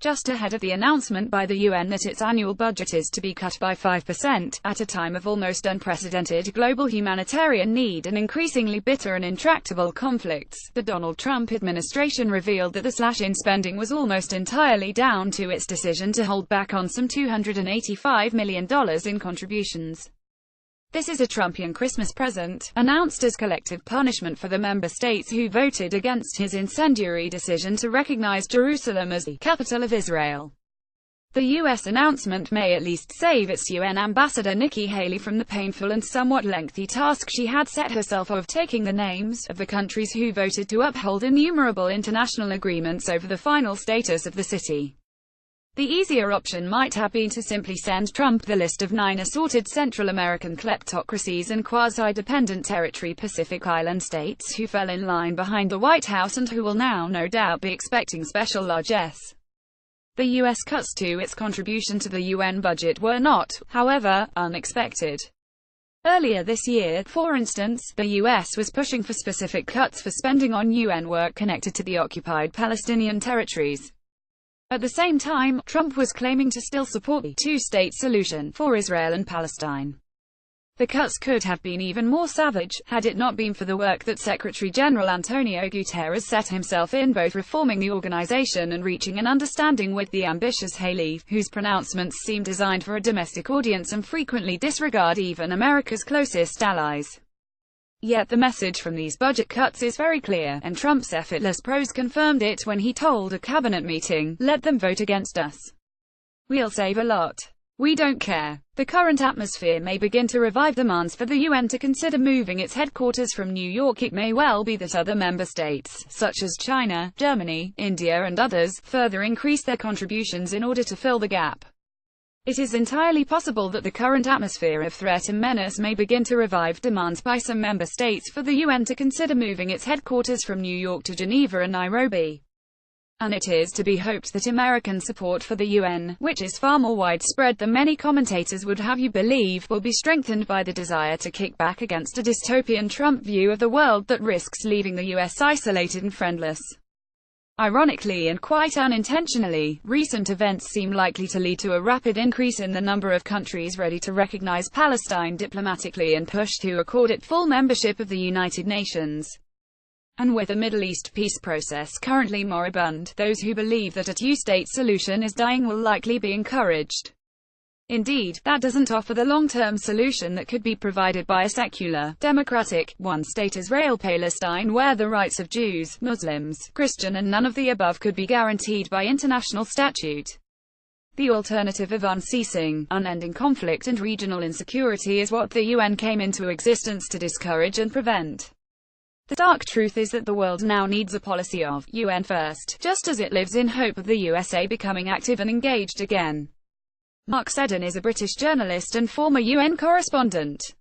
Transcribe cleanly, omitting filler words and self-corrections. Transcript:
just ahead of the announcement by the UN that its annual budget is to be cut by 5%, at a time of almost unprecedented global humanitarian need and increasingly bitter and intractable conflicts. The Donald Trump administration revealed that the slash in spending was almost entirely down to its decision to hold back on some $285 million in contributions. This is a Trumpian Christmas present, announced as collective punishment for the member states who voted against his incendiary decision to recognize Jerusalem as the capital of Israel. The U.S. announcement may at least save its UN ambassador Nikki Haley from the painful and somewhat lengthy task she had set herself of taking the names of the countries who voted to uphold innumerable international agreements over the final status of the city. The easier option might have been to simply send Trump the list of 9 assorted Central American kleptocracies and quasi-dependent territory Pacific Island states who fell in line behind the White House and who will now no doubt be expecting special largesse. The U.S. cuts to its contribution to the UN budget were not, however, unexpected. Earlier this year, for instance, the U.S. was pushing for specific cuts for spending on UN work connected to the occupied Palestinian territories. At the same time, Trump was claiming to still support the two-state solution for Israel and Palestine. The cuts could have been even more savage, had it not been for the work that Secretary-General Antonio Guterres set himself in both reforming the organization and reaching an understanding with the ambitious Haley, whose pronouncements seem designed for a domestic audience and frequently disregard even America's closest allies. Yet the message from these budget cuts is very clear, and Trump's effortless prose confirmed it when he told a cabinet meeting, "Let them vote against us. We'll save a lot. We don't care." The current atmosphere may begin to revive demands for the UN to consider moving its headquarters from New York. It may well be that other member states, such as China, Germany, India and others, further increase their contributions in order to fill the gap. It is entirely possible that the current atmosphere of threat and menace may begin to revive demands by some member states for the UN to consider moving its headquarters from New York to Geneva and Nairobi. And it is to be hoped that American support for the UN, which is far more widespread than many commentators would have you believe, will be strengthened by the desire to kick back against a dystopian Trump view of the world that risks leaving the US isolated and friendless. Ironically and quite unintentionally, recent events seem likely to lead to a rapid increase in the number of countries ready to recognize Palestine diplomatically and push to accord it full membership of the United Nations. And with the Middle East peace process currently moribund, those who believe that a two-state solution is dying will likely be encouraged. Indeed, that doesn't offer the long-term solution that could be provided by a secular, democratic, one-state Israel-Palestine where the rights of Jews, Muslims, Christian and none of the above could be guaranteed by international statute. The alternative of unceasing, unending conflict and regional insecurity is what the UN came into existence to discourage and prevent. The dark truth is that the world now needs a policy of UN first, just as it lives in hope of the USA becoming active and engaged again. Seddon is a British journalist and former UN correspondent.